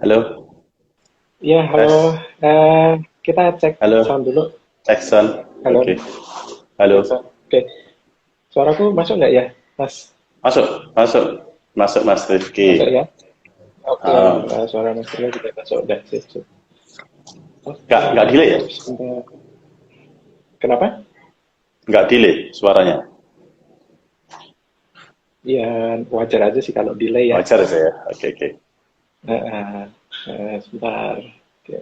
Halo, Ya, halo. tes. Kita cek Halo, sound dulu. Jackson. Halo, Oke. cek Halo. sound. Oke, suaraku masuk nggak ya, Mas? Masuk, masuk, masuk Mas Masuk Rifki. ya? Oke, Ah, suara Mas Rio juga masuk. Udah, sip, sip. Oke, nggak delay ya? sebentar. Kenapa? Nggak delay suaranya. Ya, wajar aja sih kalau delay ya. Wajar saya. Oke, oke. Sebentar. Oke.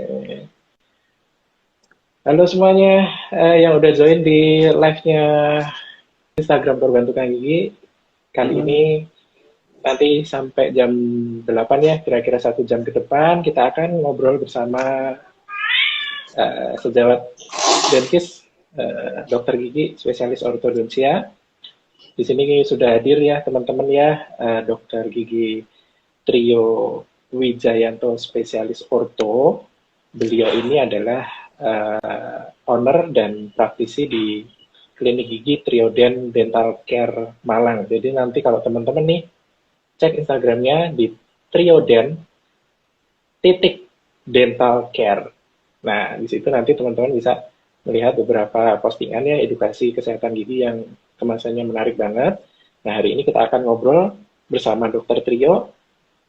Halo semuanya yang udah join di live-nya Instagram Perbantu Kang Gigi. Kali ini Hmm. nanti sampai jam 8 ya, kira-kira 1 jam ke depan kita akan ngobrol bersama sejawat Denkis, Dokter Gigi, spesialis ortodonsia. Di sini sudah hadir ya teman-teman ya, Dokter Gigi Trio Wijayanto, spesialis orto. Beliau ini adalah owner dan praktisi di klinik gigi Trioden Dental Care Malang. Jadi nanti kalau teman-teman nih cek Instagramnya di Trioden titik dental care. Nah, di situ nanti teman-teman bisa melihat beberapa postingannya edukasi kesehatan gigi yang kemasannya menarik banget. Nah, hari ini kita akan ngobrol bersama Dokter Trio.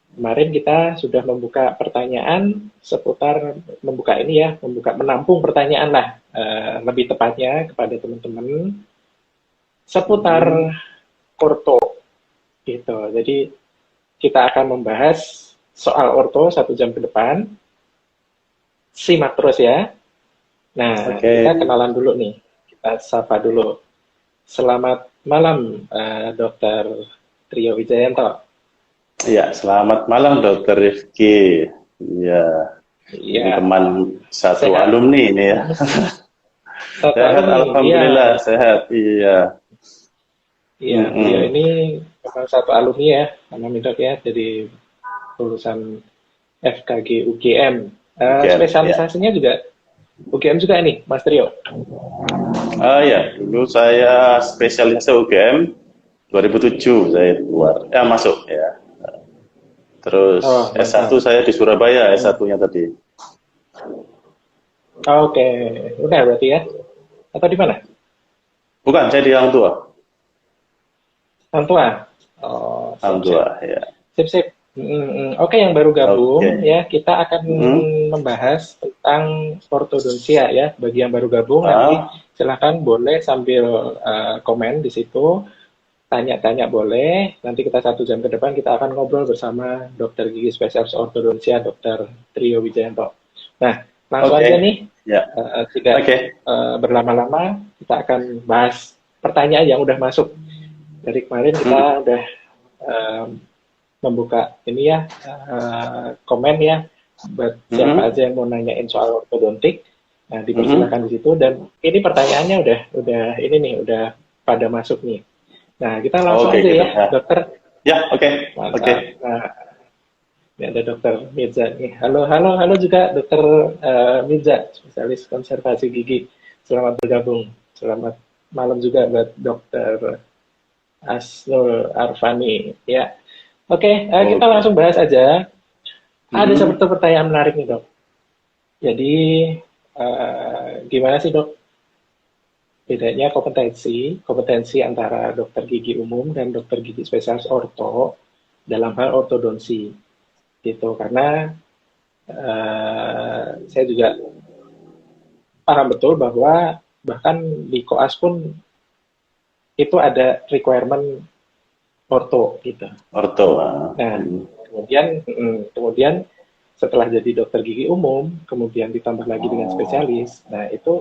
Kemarin kita sudah membuka pertanyaan seputar membuka ini ya, membuka menampung pertanyaan lah, lebih tepatnya kepada teman-teman seputar Hmm. orto gitu. Jadi kita akan membahas soal orto 1 jam ke depan. Simak terus ya. Nah, Oke. kita kenalan dulu nih. Kita sapa dulu. Selamat malam, Dokter Trio Wijayanto. Iya, selamat malam Dokter Rifki. Iya, ini Iya, teman satu sehat. alumni ini ya. Satu Sehat, alumni. Iya, Alhamdulillah sehat. Iya. iya. Beliau Mm-mm. ini memang satu alumni ya, nama Dok ya. Jadi lulusan FKG UGM. Oke, ya. Spesialisasinya juga UGM juga nih, Mas Trio. Ya, dulu saya spesialisasi UGM 2007 saya keluar. Ya, masuk ya. Terus Oh, S1 mantap. saya di Surabaya, Hmm. S1-nya tadi. Oke, udah berarti ya. Atau di mana? Bukan, saya di Hang Tua. Orang tua. Oh, Hang siap, siap. Tua, ya. Sip, sip. Oke, yang baru gabung Oke. ya, kita akan Mm. membahas tentang ortodonsia ya. Bagi yang baru gabung nanti Ah, silakan boleh sambil komen di situ, tanya-tanya boleh. Nanti kita 1 jam ke depan kita akan ngobrol bersama dokter gigi spesialis ortodonsia, dokter Trio Wijayanto. Nah, langsung oke. aja nih, Ya, tidak oke. berlama-lama, kita akan bahas pertanyaan yang udah masuk. Dari kemarin kita Mm. udah eh, membuka ini ya, komen ya buat siapa Mm. aja yang mau nanyain soal ortodontik. Nah, Mm. dipersilakan di situ dan ini pertanyaannya udah ini nih udah pada masuk nih. Nah, kita langsung Oke, aja gitu. ya, Ya, dokter. ya, oke. Oke. Mantap. Nah, ini ada dokter Mirza nih. Halo, halo, halo juga dokter Mirza, spesialis konservasi gigi. Selamat bergabung. Selamat malam juga buat dokter Asnul Arfani. Ya, oke, kita Oke. langsung bahas aja. Ada Mm. satu pertanyaan menarik nih dok. Jadi gimana sih dok bedanya kompetensi antara dokter gigi umum dan dokter gigi spesialis orto dalam hal ortodonsi gitu? Karena saya juga paham betul bahwa bahkan di koas pun itu ada requirement orto gitu. Orto. Ah. Nah, Mm. kemudian setelah jadi dokter gigi umum, kemudian ditambah lagi dengan spesialis. Oh. Nah, itu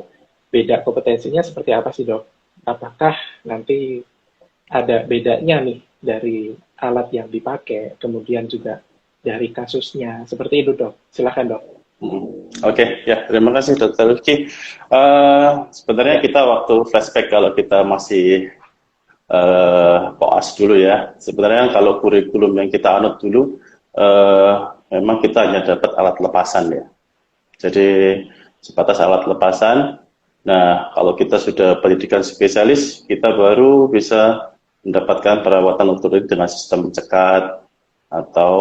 beda kompetensinya seperti apa sih, Dok? Apakah nanti ada bedanya nih dari alat yang dipakai, kemudian juga dari kasusnya. Seperti itu, Dok. Silakan, Dok. Oke, ya terima kasih Dokter Rifki. Sebenarnya Ya. kita waktu flashback kalau kita masih koas dulu ya. Sebenarnya kalau kurikulum yang kita anut dulu, eh, memang kita hanya dapat alat lepasan ya. Jadi sebatas alat lepasan. Nah, kalau kita sudah pendidikan spesialis, kita baru bisa mendapatkan perawatan ortodontik dengan sistem cekat atau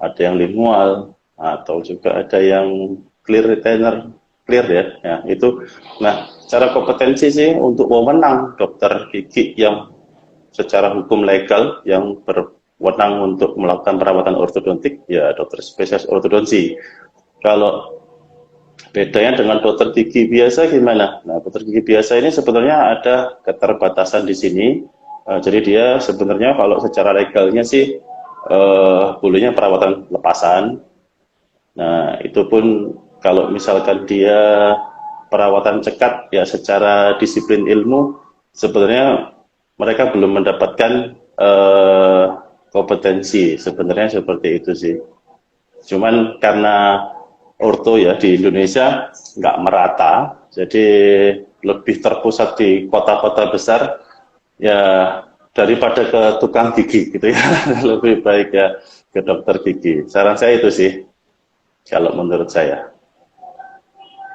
ada yang lingual atau juga ada yang clear retainer, clear ya, ya itu. Nah, cara kompetensi sih untuk wewenang dokter gigi yang secara hukum legal yang berwenang untuk melakukan perawatan ortodontik ya dokter spesialis ortodonsi. Kalau bedanya dengan dokter gigi biasa gimana? Nah, dokter gigi biasa ini sebenarnya ada keterbatasan di sini. Jadi dia sebenarnya kalau secara legalnya sih bolehnya perawatan lepasan. Nah, itu pun kalau misalkan dia perawatan cekat ya secara disiplin ilmu sebenarnya mereka belum mendapatkan kompetensi, sebenarnya seperti itu sih. Cuman karena orto ya di Indonesia nggak merata, jadi lebih terpusat di kota-kota besar, ya daripada ke tukang gigi gitu ya, lebih baik ya ke dokter gigi. Saran saya itu sih, kalau menurut saya.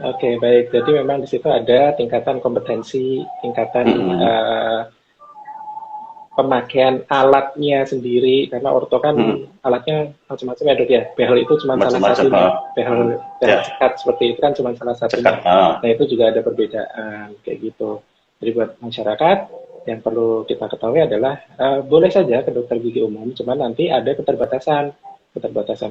Oke, baik. Jadi memang di situ ada tingkatan kompetensi, tingkatan pemakaian alatnya sendiri, karena orto kan alatnya macam-macam ya dok ya. Behel itu cuma salah satunya. Behel cekat seperti itu kan cuma salah satunya. Nah itu juga ada perbedaan kayak gitu. Jadi buat masyarakat yang perlu kita ketahui adalah boleh saja ke dokter gigi umum, cuman nanti ada keterbatasan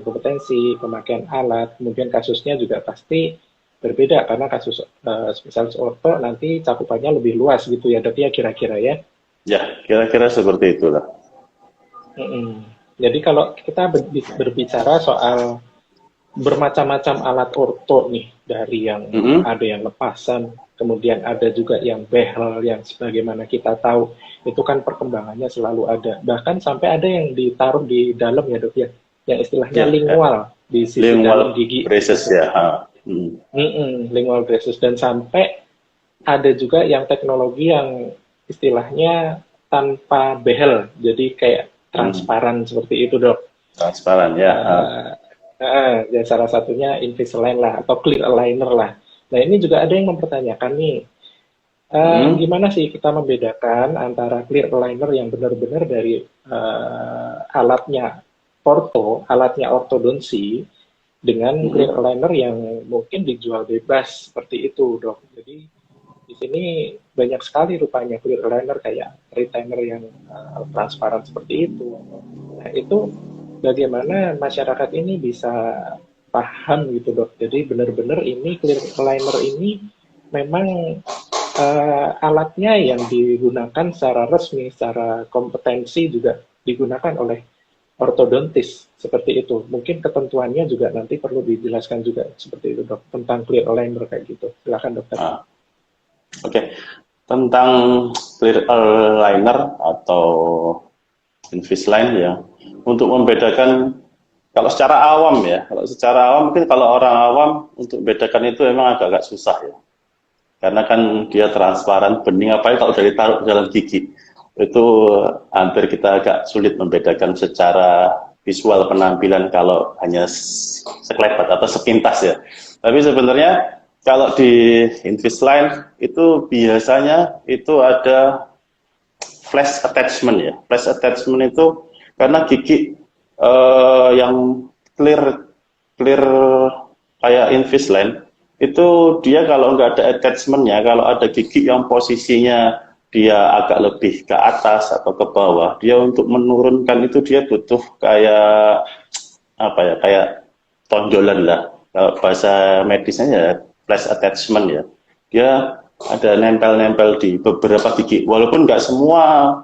kompetensi, pemakaian alat, kemudian kasusnya juga pasti berbeda karena kasus spesialis orto nanti cakupannya lebih luas gitu ya dok ya kira-kira ya. Ya, kira-kira seperti itulah. Jadi kalau kita berbicara soal bermacam-macam alat orto nih, dari yang ada yang lepasan, kemudian ada juga yang behel, yang sebagaimana kita tahu, itu kan perkembangannya selalu ada. Bahkan sampai ada yang ditaruh di dalam ya dok ya, yang istilahnya lingual di sisi dalam gigi. Braces ya. Lingual braces, dan sampai ada juga yang teknologi yang istilahnya tanpa behel, jadi kayak transparan seperti itu dok. Transparan ya. Ya salah satunya Invisalign lah atau clear aligner lah. Nah ini juga ada yang mempertanyakan nih, gimana sih kita membedakan antara clear aligner yang benar-benar dari alatnya ortodonsi dengan clear aligner yang mungkin dijual bebas seperti itu dok. Jadi di sini banyak sekali rupanya clear aligner kayak retainer yang transparan seperti itu. Nah itu bagaimana masyarakat ini bisa paham gitu dok. Jadi benar-benar ini clear aligner ini memang alatnya yang digunakan secara resmi, secara kompetensi juga digunakan oleh ortodontis seperti itu. Mungkin ketentuannya juga nanti perlu dijelaskan juga seperti itu dok tentang clear aligner kayak gitu. Silakan dokter. Oke. Tentang clear aligner atau Invisalign ya, untuk membedakan kalau secara awam ya, mungkin kalau orang awam untuk membedakan itu memang agak-agak susah ya, karena kan dia transparan bening, apalagi kalau dari taruh dalam gigi itu hampir kita agak sulit membedakan secara visual penampilan kalau hanya sekelebat atau sepintas ya. Tapi sebenarnya kalau di Invisalign itu biasanya itu ada flash attachment ya. Flash attachment itu karena gigi yang clear kayak Invisalign itu dia kalau nggak ada attachmentnya, kalau ada gigi yang posisinya dia agak lebih ke atas atau ke bawah, dia untuk menurunkan itu dia butuh kayak apa ya, kayak tonjolan lah. Kalau bahasa medisnya ya flash attachment ya, dia ada nempel-nempel di beberapa gigi, walaupun nggak semua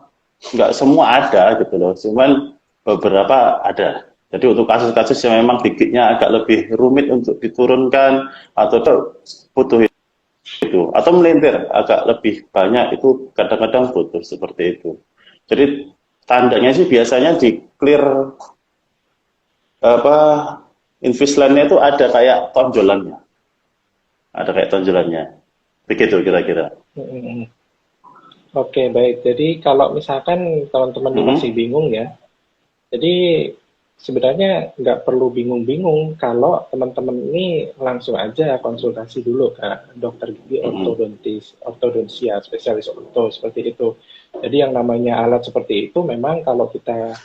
ada gitu loh, cuman beberapa ada. Jadi untuk kasus-kasus yang memang giginya agak lebih rumit untuk diturunkan atau butuh itu, atau melintir agak lebih banyak, itu kadang-kadang butuh seperti itu. Jadi tandanya sih biasanya di clear Invisalign-nya itu ada kayak tonjolannya. Begitu kira-kira. Oke, baik. Jadi kalau misalkan teman-teman masih bingung ya, jadi sebenarnya nggak perlu bingung-bingung kalau teman-teman ini langsung aja konsultasi dulu ke dokter gigi ortodonsia, spesialis orto seperti itu. Jadi yang namanya alat seperti itu memang kalau kita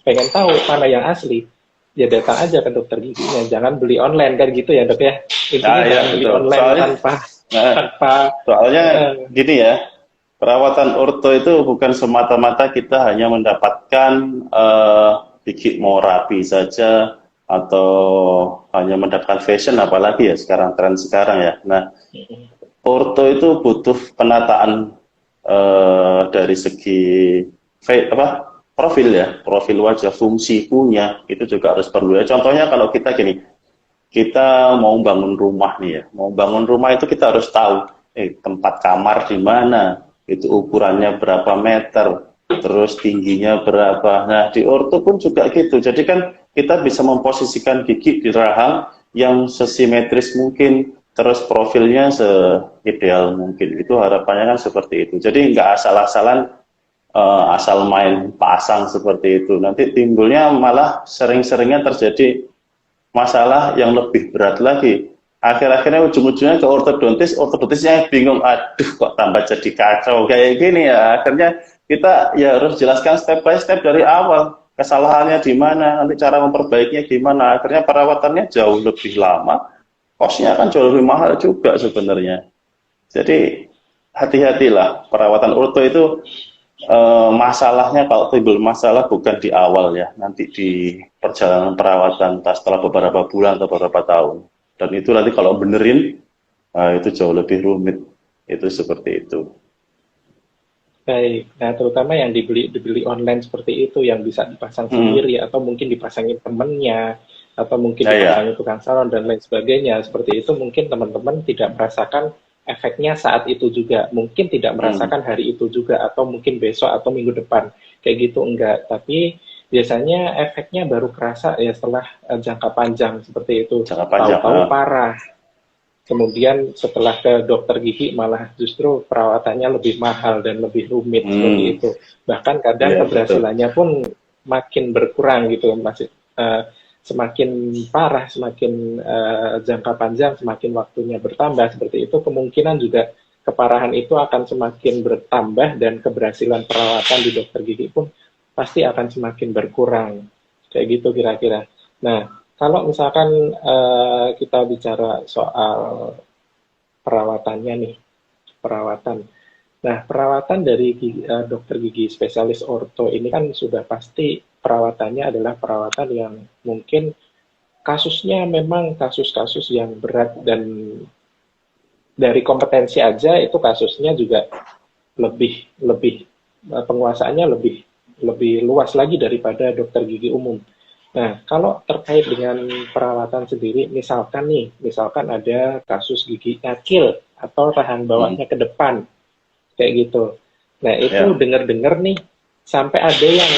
pengen tahu mana yang asli, ya datang aja ke dokter giginya, jangan beli online kan gitu ya dok ya, intinya Nah, ya jangan beli betul. online Soalnya, tanpa nah, tanpa soalnya eh, gini ya, perawatan orto itu bukan semata-mata kita hanya mendapatkan gigi mau rapi saja atau hanya mendapatkan fashion, apalagi ya sekarang tren sekarang ya. Nah, orto itu butuh penataan dari segi profil ya, profil wajah, fungsi punya itu juga harus perlu ya. Contohnya kalau kita gini, kita mau bangun rumah nih ya, mau bangun rumah itu kita harus tahu tempat kamar di mana, itu ukurannya berapa meter, terus tingginya berapa. Nah di orto pun juga gitu, jadi kan kita bisa memposisikan gigi di rahang yang sesimetris mungkin, terus profilnya seideal mungkin, itu harapannya kan seperti itu. Jadi nggak asal-asalan asal main pasang seperti itu, nanti timbulnya malah sering-seringnya terjadi masalah yang lebih berat lagi. Akhir-akhirnya ujung-ujungnya ke ortodontis, ortodontisnya bingung, aduh kok tambah jadi kacau kayak gini ya. Akhirnya kita ya harus jelaskan step by step dari awal, kesalahannya di mana, nanti cara memperbaikinya gimana. Akhirnya perawatannya jauh lebih lama, kosnya kan jauh lebih mahal juga sebenarnya. Jadi hati-hatilah, perawatan orto itu masalahnya kalau timbul masalah bukan di awal ya, nanti di perjalanan perawatan setelah beberapa bulan atau beberapa tahun. Dan itu nanti kalau benerin, itu jauh lebih rumit. Itu seperti itu. baik. Nah, terutama yang dibeli online seperti itu, yang bisa dipasang sendiri, atau mungkin dipasangin temennya, atau mungkin Ya, ya. dipasangin tukang salon, dan lain sebagainya. Seperti itu mungkin teman-teman tidak merasakan efeknya saat itu juga. Mungkin tidak merasakan hari itu juga, atau mungkin besok atau minggu depan. Kayak gitu, enggak. Tapi biasanya efeknya baru kerasa ya setelah jangka panjang seperti itu. Jangka panjang. Tahu-tahu parah. Kemudian setelah ke dokter gigi malah justru perawatannya lebih mahal dan lebih rumit seperti itu. Bahkan kadang Iya, keberhasilannya pun makin berkurang gitu, masih semakin parah, semakin jangka panjang, semakin waktunya bertambah seperti itu. Kemungkinan juga keparahan itu akan semakin bertambah dan keberhasilan perawatan di dokter gigi pun pasti akan semakin berkurang. Kayak gitu kira-kira. Nah, kalau misalkan kita bicara soal perawatannya nih, perawatan. Nah, perawatan dari dokter gigi spesialis orto ini kan sudah pasti perawatannya adalah perawatan yang mungkin kasusnya memang kasus-kasus yang berat, dan dari kompetensi aja itu kasusnya juga lebih lebih penguasaannya lebih luas lagi daripada dokter gigi umum. Nah, kalau terkait dengan perawatan sendiri, misalkan ada kasus gigi nyakil atau rahang bawahnya ke depan, kayak gitu. Nah, itu dengar-dengar nih, sampai ada yang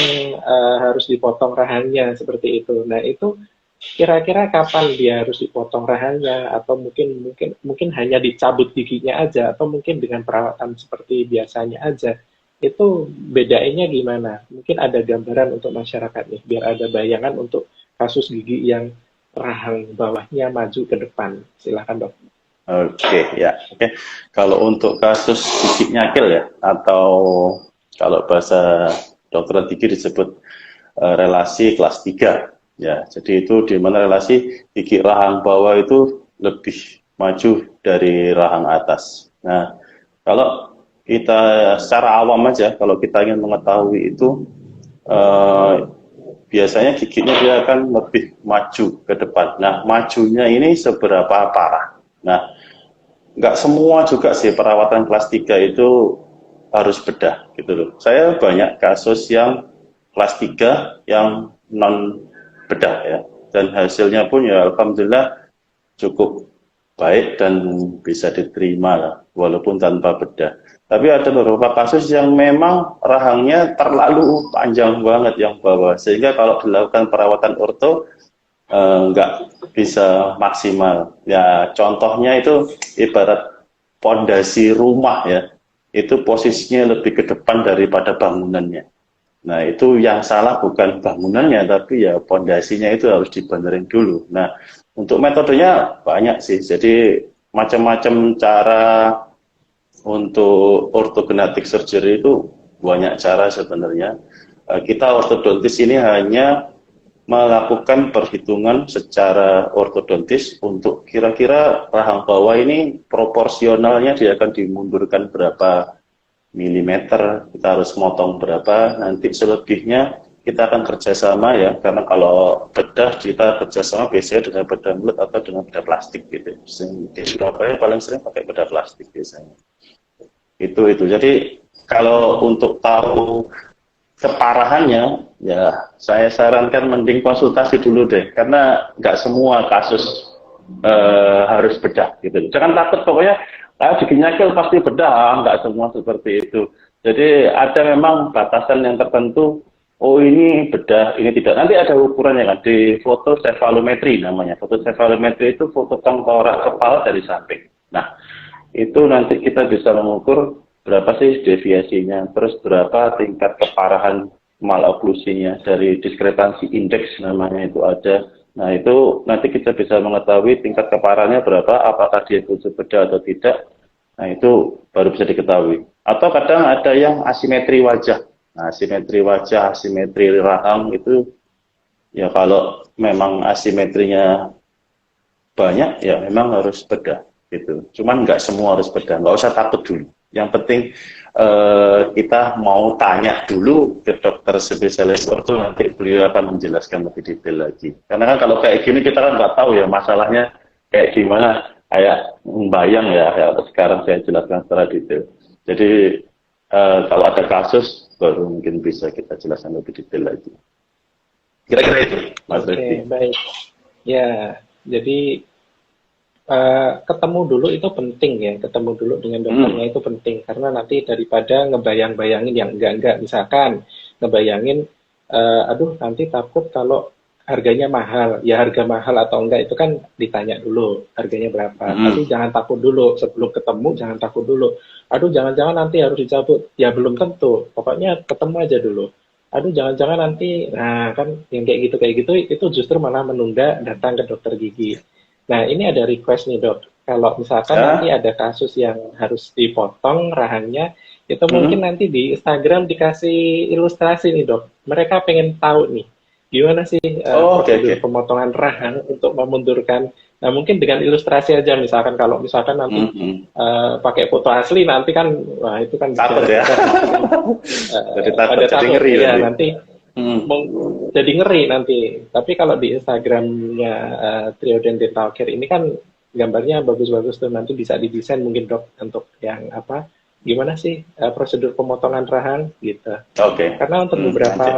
harus dipotong rahangnya seperti itu. Nah, itu kira-kira kapan dia harus dipotong rahangnya, atau mungkin hanya dicabut giginya aja, atau mungkin dengan perawatan seperti biasanya aja. Itu bedainnya gimana? Mungkin ada gambaran untuk masyarakat nih, biar ada bayangan untuk kasus gigi yang rahang bawahnya maju ke depan. Silakan dok. Oke, ya. Oke. Kalau untuk kasus gigi nyakil ya, atau kalau bahasa dokter gigi disebut relasi kelas 3. Ya, jadi itu di mana relasi gigi rahang bawah itu lebih maju dari rahang atas. Nah, kalau kita secara awam aja, kalau kita ingin mengetahui itu, biasanya giginya dia akan lebih maju ke depan. Nah, majunya ini seberapa parah? Nah, nggak semua juga sih perawatan kelas 3 itu harus bedah gitu loh. Saya banyak kasus yang kelas 3 yang non bedah ya. Dan hasilnya pun ya alhamdulillah cukup baik dan bisa diterima lah, walaupun tanpa bedah. Tapi ada beberapa kasus yang memang rahangnya terlalu panjang banget yang bawah, sehingga kalau dilakukan perawatan orto nggak bisa maksimal. Ya contohnya itu ibarat pondasi rumah ya, itu posisinya lebih ke depan daripada bangunannya. Nah itu yang salah bukan bangunannya, tapi ya pondasinya itu harus dibenerin dulu. Nah untuk metodenya banyak sih, jadi macam-macam cara untuk ortognatic surgery itu banyak cara sebenarnya. Kita ortodontis ini hanya melakukan perhitungan secara ortodontis untuk kira-kira rahang bawah ini proporsionalnya dia akan dimundurkan berapa milimeter, kita harus motong berapa, nanti selebihnya kita akan kerjasama ya, karena kalau bedah kita kerjasama biasanya dengan bedah bulat atau dengan bedah plastik gitu. Di Surabaya paling sering pakai bedah plastik biasanya. Itu. Jadi kalau untuk tahu keparahannya, ya saya sarankan mending konsultasi dulu deh, karena nggak semua kasus harus bedah gitu. Jangan takut pokoknya gigi nyakil pasti bedah, nggak semua seperti itu. Jadi ada memang batasan yang tertentu. Oh ini bedah, ini tidak. Nanti ada ukurannya kan di foto cefalometri namanya. Foto cefalometri itu foto tengkorak kepala dari samping. Nah itu nanti kita bisa mengukur berapa sih deviasinya, terus berapa tingkat keparahan maloklusinya dari diskrepansi indeks namanya itu ada. Nah itu nanti kita bisa mengetahui tingkat keparahannya berapa, apakah dia butuh bedah atau tidak. Nah itu baru bisa diketahui. Atau kadang ada yang asimetri wajah. Nah, asimetri wajah, asimetri rahang itu ya kalau memang asimetrinya banyak ya memang harus bedah gitu. Cuman nggak semua harus bedah, nggak usah takut dulu. Yang penting kita mau tanya dulu ke dokter spesialis orto, nanti beliau akan menjelaskan lebih detail lagi. Karena kan kalau kayak gini kita kan nggak tahu ya masalahnya kayak gimana, kayak membayang ya, kayak sekarang saya jelaskan secara detail. Jadi kalau ada kasus baru mungkin bisa kita jelaskan lebih detail lagi. Kira-kira itu, Mas Rifki. Oke, baik. Ya, jadi ketemu dulu itu penting ya, ketemu dulu dengan dokternya itu penting, karena nanti daripada ngebayang-bayangin yang enggak-enggak, misalkan ngebayangin, aduh nanti takut kalau harganya mahal, ya harga mahal atau enggak itu kan ditanya dulu harganya berapa, tapi jangan takut dulu, sebelum ketemu jangan takut dulu, aduh jangan-jangan nanti harus dicabut, ya belum tentu, pokoknya ketemu aja dulu, aduh jangan-jangan nanti, nah kan yang kayak gitu itu justru malah menunda datang ke dokter gigi. Nah, ini ada request nih dok, kalau misalkan nanti ada kasus yang harus dipotong rahangnya, itu mungkin nanti di Instagram dikasih ilustrasi nih dok, mereka pengen tahu nih, gimana sih prosedur pemotongan rahang untuk memundurkan, nah mungkin dengan ilustrasi aja, misalkan kalau misalkan nanti pakai foto asli, nanti kan, wah itu kan takut ya, ada takut ya nanti. Jadi ngeri nanti. Tapi kalau di Instagramnya Trio Dental Care ini kan gambarnya bagus-bagus tuh, nanti bisa didesain mungkin dok untuk yang apa? Gimana sih prosedur pemotongan rahang gitu. Karena untuk beberapa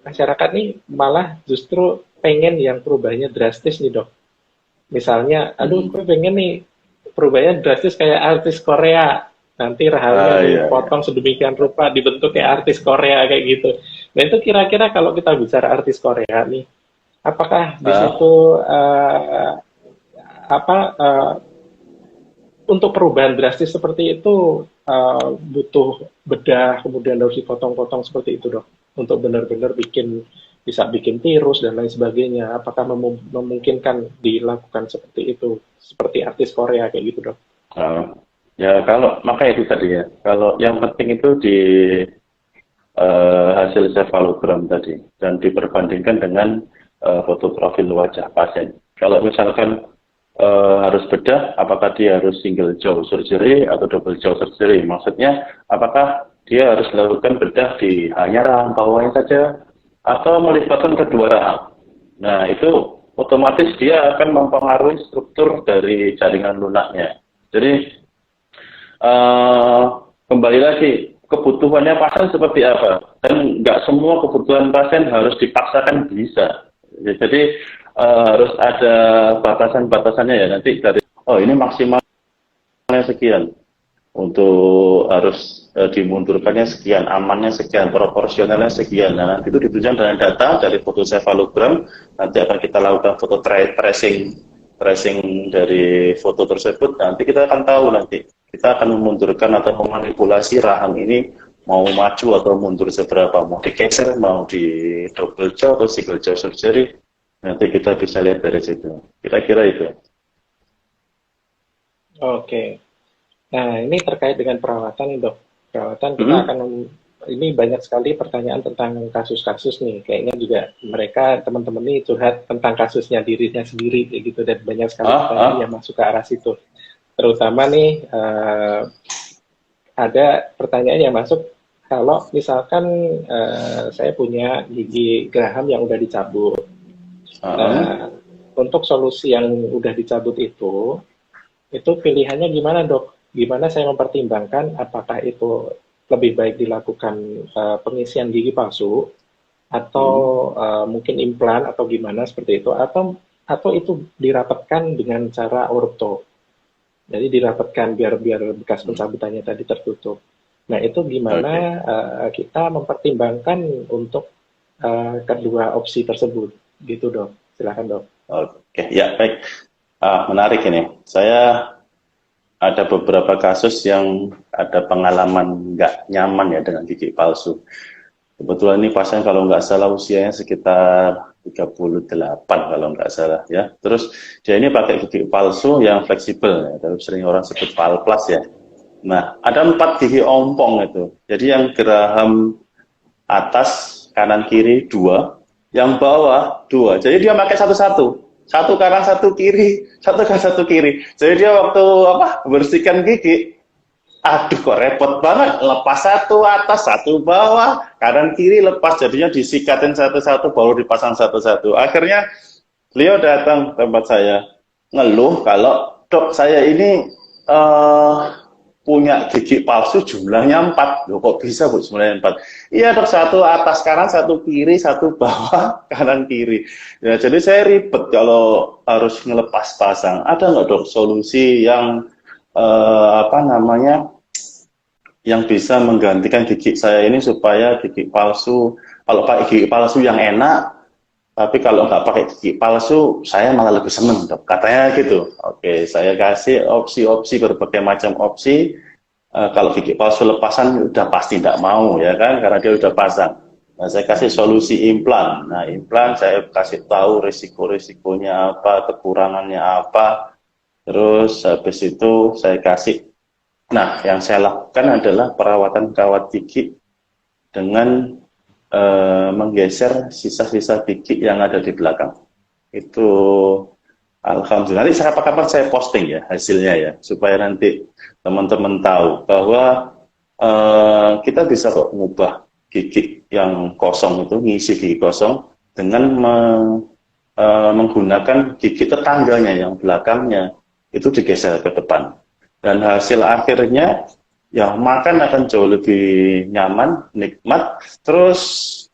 masyarakat nih malah justru pengen yang perubahannya drastis nih dok. Misalnya, aduh gue pengen nih perubahannya drastis kayak artis Korea. Nanti rahangnya dipotong sedemikian rupa, dibentuk kayak artis Korea kayak gitu. Nah itu kira-kira kalau kita bicara artis Korea nih, apakah di situ untuk perubahan drastis seperti itu butuh bedah, kemudian harus dipotong-potong seperti itu dok, untuk benar-benar bisa bikin tirus dan lain sebagainya. Apakah memungkinkan dilakukan seperti itu, seperti artis Korea kayak gitu dok? Ya kalau makanya itu tadi ya, kalau yang penting itu di hasil cefalogram tadi dan diperbandingkan dengan foto profil wajah pasien. Kalau misalkan harus bedah, apakah dia harus single jaw surgery atau double jaw surgery? Maksudnya apakah dia harus melakukan bedah di hanya rahang bawahnya saja atau melibatkan kedua rahang? Nah itu otomatis dia akan mempengaruhi struktur dari jaringan lunaknya. Jadi kembali lagi, kebutuhannya pasien seperti apa, dan nggak semua kebutuhan pasien harus dipaksakan bisa. Jadi harus ada batasan-batasannya ya, nanti dari ini maksimalnya sekian untuk harus dimundurkannya sekian, amannya sekian, proporsionalnya sekian. Nah nanti itu ditunjukkan dengan data dari foto cefalogram, nanti akan kita lakukan foto tracing dari foto tersebut, nanti kita akan tahu nanti kita akan memundurkan atau memanipulasi rahang ini mau maju atau mundur seberapa, mau digeser, mau di double jaw atau single jaw surgery, nanti kita bisa lihat dari situ. Kira-kira itu. Oke. Nah ini terkait dengan perawatan dok. Perawatan kita akan ini banyak sekali pertanyaan tentang kasus-kasus nih. Kayaknya juga mereka teman-teman ini curhat tentang kasusnya dirinya sendiri kayak gitu, dan banyak sekali pertanyaan yang masuk ke arah situ. Terutama nih ada pertanyaan yang masuk kalau misalkan saya punya gigi geraham yang udah dicabut. Nah, untuk solusi yang udah dicabut itu pilihannya gimana, Dok? Gimana saya mempertimbangkan apakah itu lebih baik dilakukan pengisian gigi palsu atau mungkin implan atau gimana seperti itu, atau itu dirapatkan dengan cara orto. Jadi dirapatkan biar bekas pencabutannya tadi tertutup. Nah, itu gimana kita mempertimbangkan untuk kedua opsi tersebut, gitu, Dok. Silakan, Dok. Oke, ya baik. Menarik ini. Saya ada beberapa kasus yang ada pengalaman nggak nyaman ya dengan gigi palsu. Kebetulan ini pasien kalau nggak salah usianya sekitar 38 kalau nggak salah ya. Terus dia ini pakai gigi palsu yang fleksibel ya, tapi sering orang sebut valplas ya. Nah, ada 4 gigi ompong itu. Jadi yang geraham atas kanan kiri 2, yang bawah 2. Jadi dia pakai satu-satu. Satu kanan satu kiri, satu kanan satu kiri. Jadi dia waktu bersihkan gigi, aduh kok repot banget, lepas satu atas, satu bawah, kanan kiri lepas, jadinya disikatin satu-satu, baru dipasang satu-satu. Akhirnya beliau datang ke tempat saya, ngeluh kalau, dok saya ini punya gigi palsu jumlahnya 4. Loh kok bisa bu jumlahnya 4? Iya dok, satu atas kanan, satu kiri, satu bawah, kanan kiri. Ya, jadi saya ribet kalau harus ngelepas pasang. Ada nggak dok solusi yang yang bisa menggantikan gigi saya ini supaya gigi palsu, kalau pakai gigi palsu yang enak, tapi kalau nggak pakai gigi palsu saya malah lebih seneng dok, katanya gitu. Oke, saya kasih opsi-opsi, berbagai macam opsi. Kalau gigi palsu lepasan udah pasti tidak mau ya kan, karena dia udah pasang. Nah, saya kasih solusi implan. Nah, implan saya kasih tahu risiko-risikonya apa, kekurangannya apa. Terus habis itu saya kasih, nah yang saya lakukan adalah perawatan kawat gigi dengan menggeser sisa-sisa gigi yang ada di belakang. Itu alhamdulillah. Nanti kapan-kapan saya posting ya hasilnya ya, supaya nanti teman-teman tahu bahwa kita bisa kok mengubah gigi yang kosong itu, ngisi gigi kosong dengan menggunakan gigi tetangganya yang belakangnya itu digeser ke depan, dan hasil akhirnya ya makan akan jauh lebih nyaman, nikmat, terus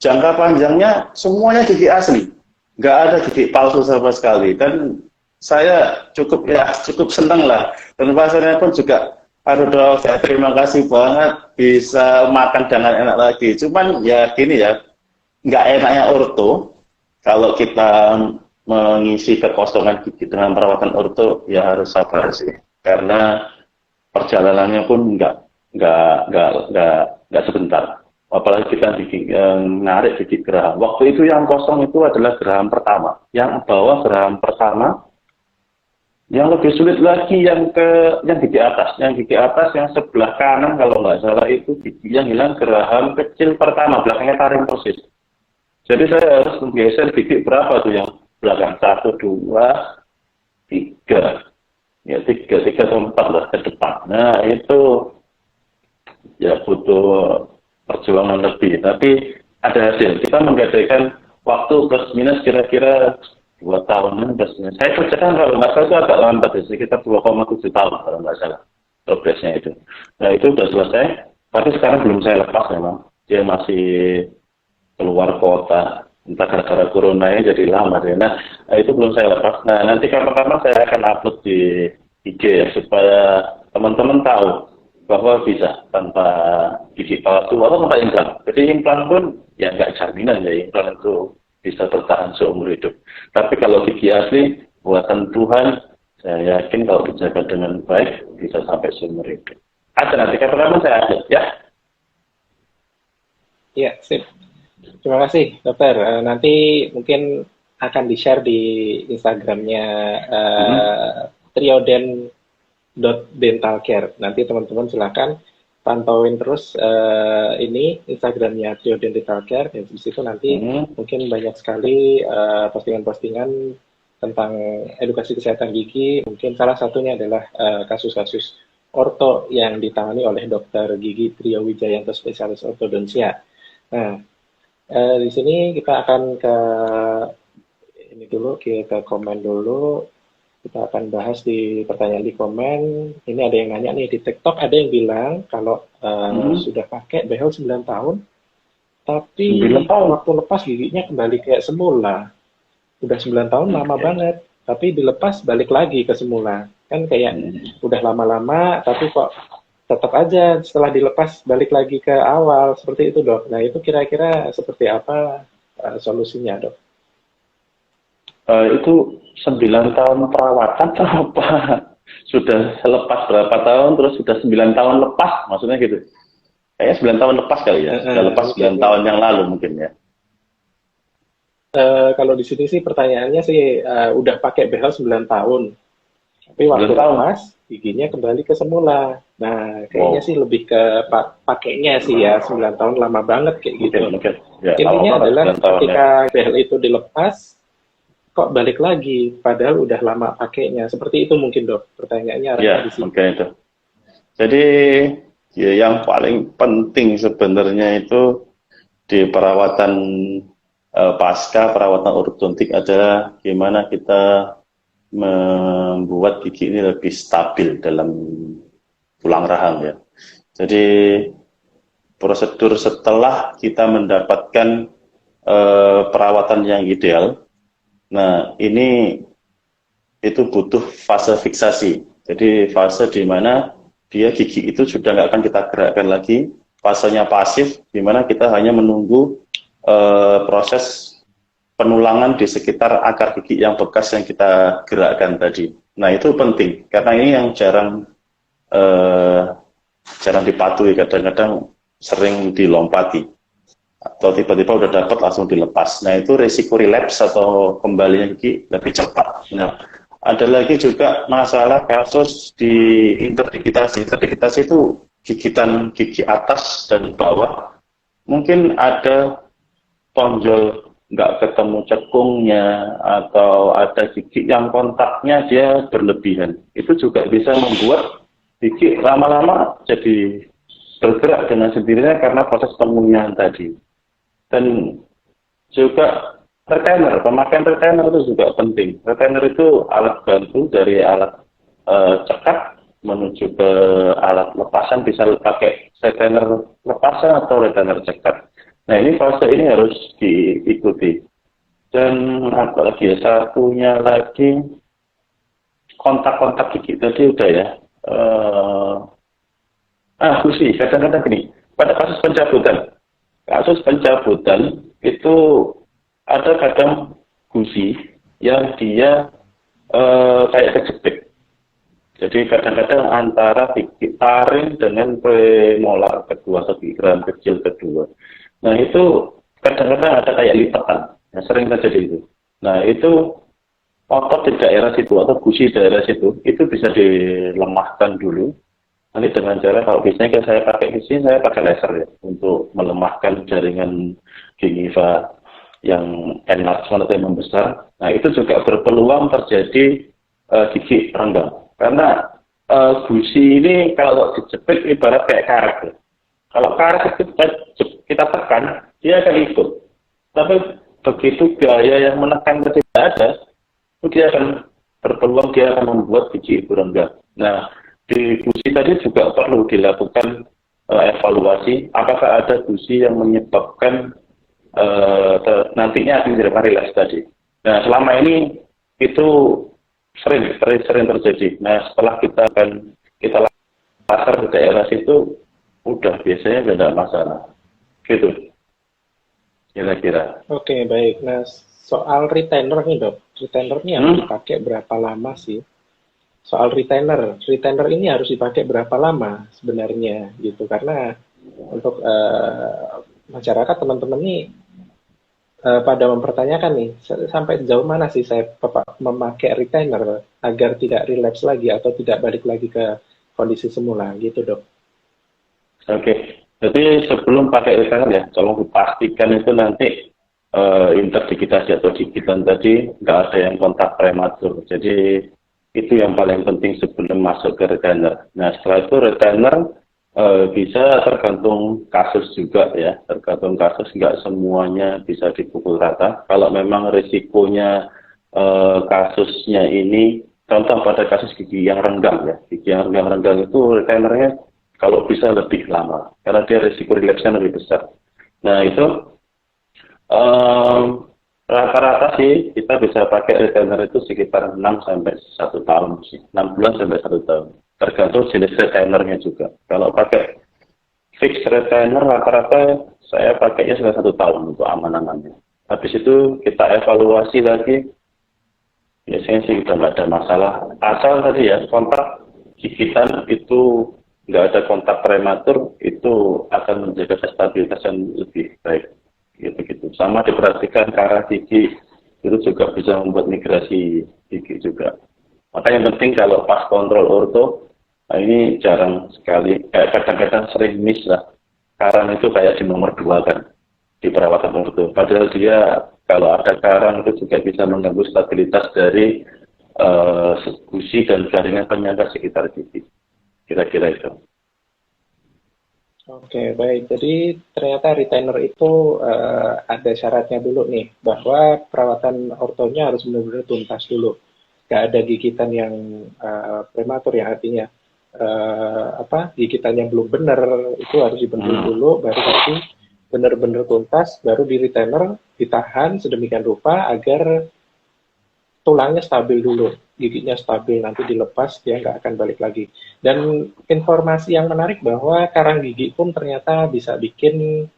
jangka panjangnya semuanya gigi asli, nggak ada gigi palsu sama sekali. Dan saya cukup senang lah, dan pasiennya pun juga aduh dok, saya terima kasih banget bisa makan dengan enak lagi. Cuman ya gini ya, nggak enaknya orto kalau kita mengisi kekosongan gigi dengan perawatan orto ya harus sabar sih, karena perjalanannya pun nggak sebentar. Apalagi kita narik gigi geraham. Waktu itu yang kosong itu adalah geraham pertama. Yang bawah geraham pertama. Yang lebih sulit lagi yang gigi atas. Yang gigi atas yang sebelah kanan kalau nggak salah itu gigi yang hilang geraham kecil pertama. Belakangnya taring persis. Jadi saya harus menggeser gigi berapa tuh yang belakang? 1, 2, 3. Ya 3 atau 4 lah ke depan. Nah itu ya butuh perjuangan lebih, tapi ada hasil. Kita menggadaikan waktu plus minus kira-kira 2 tahunan plus minus. Saya kerjakan kalau nggak salah itu agak lambat ya, sekitar 2,7 tahun kalau nggak salah progresnya itu. Nah itu sudah selesai, tapi sekarang belum saya lepas memang. Dia masih keluar kota, entah gara-gara corona ya jadi lama ya. Nah itu belum saya lepas. Nah nanti kapan-kapan saya akan upload di IG ya, supaya teman-teman tahu bahwa bisa tanpa gigi palsu atau tanpa implan. Jadi implan pun ya nggak jaminan ya, implan itu bisa bertahan seumur hidup. Tapi kalau gigi asli buatan Tuhan, saya yakin kalau dijaga dengan baik bisa sampai seumur hidup. Ada nanti kapan-kapan saya ada ya. Iya, sip. Terima kasih, dokter. Nanti mungkin akan di-share di Instagramnya trioden.dentalcare. Nanti teman-teman silakan pantauin terus ini Instagramnya Trio Dental Care. Dan di situ nanti mungkin banyak sekali postingan-postingan tentang edukasi kesehatan gigi. Mungkin salah satunya adalah kasus-kasus orto yang ditangani oleh Dokter Gigi Trio Wijayanto, spesialis ortodonsia. Nah, di sini kita akan ke ini dulu, kita komen dulu. Kita akan bahas di pertanyaan di komen. Ini ada yang nanya nih di TikTok, ada yang bilang kalau sudah pakai behel 9 tahun, tapi waktu lepas giginya kembali kayak semula. Udah 9 tahun lama banget, tapi dilepas balik lagi ke semula. Kan kayak udah lama-lama, tapi kok tetap aja setelah dilepas balik lagi ke awal. Seperti itu, Dok. Nah, itu kira-kira seperti apa solusinya, Dok? Itu 9 tahun perawatan atau apa? Sudah lepas berapa tahun, terus sudah 9 tahun lepas, maksudnya gitu? Kayaknya 9 tahun lepas kali ya, sudah lepas 9 tahun yang lalu mungkin ya. Kalau di sini sih pertanyaannya sih udah pakai behel 9 tahun, tapi waktu lepas giginya kembali ke semula. Nah, kayaknya sih lebih ke pakainya sih ya, 9 tahun lama banget kayak gitu. Mungkin. Ya, intinya adalah ketika behel itu dilepas, kok balik lagi, padahal udah lama pakainya. Seperti itu mungkin, Dok, pertanyaannya. Ya, mungkin itu. Jadi, ya, yang paling penting sebenarnya itu di perawatan pasca perawatan ortodontik adalah gimana kita membuat gigi ini lebih stabil dalam tulang rahang ya. Jadi prosedur setelah kita mendapatkan perawatan yang ideal, nah ini itu butuh fase fiksasi. Jadi fase di mana dia gigi itu sudah nggak akan kita gerakkan lagi. Fasenya pasif, di mana kita hanya menunggu proses penulangan di sekitar akar gigi yang bekas yang kita gerakkan tadi. Nah itu penting karena ini yang jarang dipatuhi, kadang-kadang sering dilompati atau tiba-tiba udah dapat langsung dilepas. Nah itu risiko relapse atau kembalinya gigi lebih cepat. Nah ada lagi juga masalah kasus di interdigitasi. Interdigitasi itu gigitan gigi atas dan bawah. Mungkin ada tonjol nggak ketemu cekungnya atau ada gigi yang kontaknya dia berlebihan. Itu juga bisa membuat gigi lama-lama jadi bergerak dengan sendirinya karena proses pemulihan tadi. Dan juga retainer, pemakaian retainer itu juga penting. Retainer itu alat bantu dari alat cekat menuju ke alat lepasan, bisa pakai retainer lepasan atau retainer cekat. Nah ini fase ini harus diikuti. Dan apalagi ya, satunya lagi kontak-kontak gigi tadi udah ya. Gusi, kadang-kadang gini, pada kasus pencabutan itu ada kadang gusi yang dia kayak kejepit. Jadi kadang-kadang antara gigi taring dengan premolar kedua, gigi geram kecil kedua. Nah itu kadang-kadang ada kayak lipatan, nah, sering terjadi itu. Nah itu otot di daerah situ atau gusi daerah situ itu bisa dilemahkan dulu. Nanti dengan cara, kalau biasanya saya pakai gusi, saya pakai laser ya untuk melemahkan jaringan gingiva yang enlargement atau yang membesar. Nah itu juga berpeluang terjadi gigi renggang. Karena gusi ini kalau dijepit ibarat kayak karet ya. Kalau karet itu kita tekan, dia akan ikut. Tapi begitu gaya yang menekan tidak ada, itu dia akan berpeluang dia akan membuat gigi itu renggang. Nah, di gusi tadi juga perlu dilakukan evaluasi apakah ada gusi yang menyebabkan nantinya akan dilakukan relapse tadi. Nah, selama ini itu sering terjadi. Nah, setelah kita laser di daerah situ, udah biasanya nggak ada masalah. Gitu. Kira-kira. Oke, baik. Nah, soal retainer nih, Dok. Retainer ini harus dipakai berapa lama sih? Soal retainer ini harus dipakai berapa lama sebenarnya gitu, karena untuk masyarakat teman-teman nih pada mempertanyakan nih sampai jauh mana sih saya memakai retainer agar tidak relapse lagi atau tidak balik lagi ke kondisi semula gitu, Dok. Oke, jadi sebelum pakai retainer ya, tolong dipastikan itu nanti interdigitasi atau gigitan tadi nggak ada yang kontak prematur. Jadi itu yang paling penting sebelum masuk ke retainer. Nah setelah itu retainer bisa tergantung kasus juga ya, tergantung kasus, nggak semuanya bisa dipukul rata. Kalau memang risikonya kasusnya ini, contoh pada kasus gigi yang renggang ya, gigi yang renggang itu retainernya kalau bisa lebih lama, karena dia risiko relapsnya lebih besar. Nah itu rata-rata sih kita bisa pakai retainer itu sekitar 6 sampai 1 tahun sih, 6 bulan sampai 1 tahun. Tergantung jenis retainernya juga. Kalau pakai fix retainer rata-rata saya pakainya sudah 1 tahun untuk aman-amannya. Habis itu kita evaluasi lagi, biasanya sih udah nggak ada masalah. Asal tadi ya kontak gigitan itu nggak ada kontak prematur, itu akan menjaga stabilitas yang lebih baik. Gitu-gitu. Sama diperhatikan karang gigi itu juga bisa membuat migrasi gigi juga. Maka yang penting kalau pas kontrol orto, nah ini jarang sekali, kadang-kadang sering miss lah. Karang itu kayak di nomor 2 kan di perawatan orto. Padahal dia kalau ada karang itu juga bisa mengganggu stabilitas dari gusi dan jaringan penyangga sekitar gigi. Kira-kira itu. Oke, baik. Jadi ternyata retainer itu ada syaratnya dulu nih, bahwa perawatan ortonya harus benar-benar tuntas dulu. Gak ada gigitan yang prematur, yang artinya gigitan yang belum benar, itu harus dibentuk dulu, baru nanti benar-benar tuntas, baru di retainer ditahan sedemikian rupa agar tulangnya stabil dulu, giginya stabil, nanti dilepas dia nggak akan balik lagi. Dan informasi yang menarik bahwa karang gigi pun ternyata bisa bikin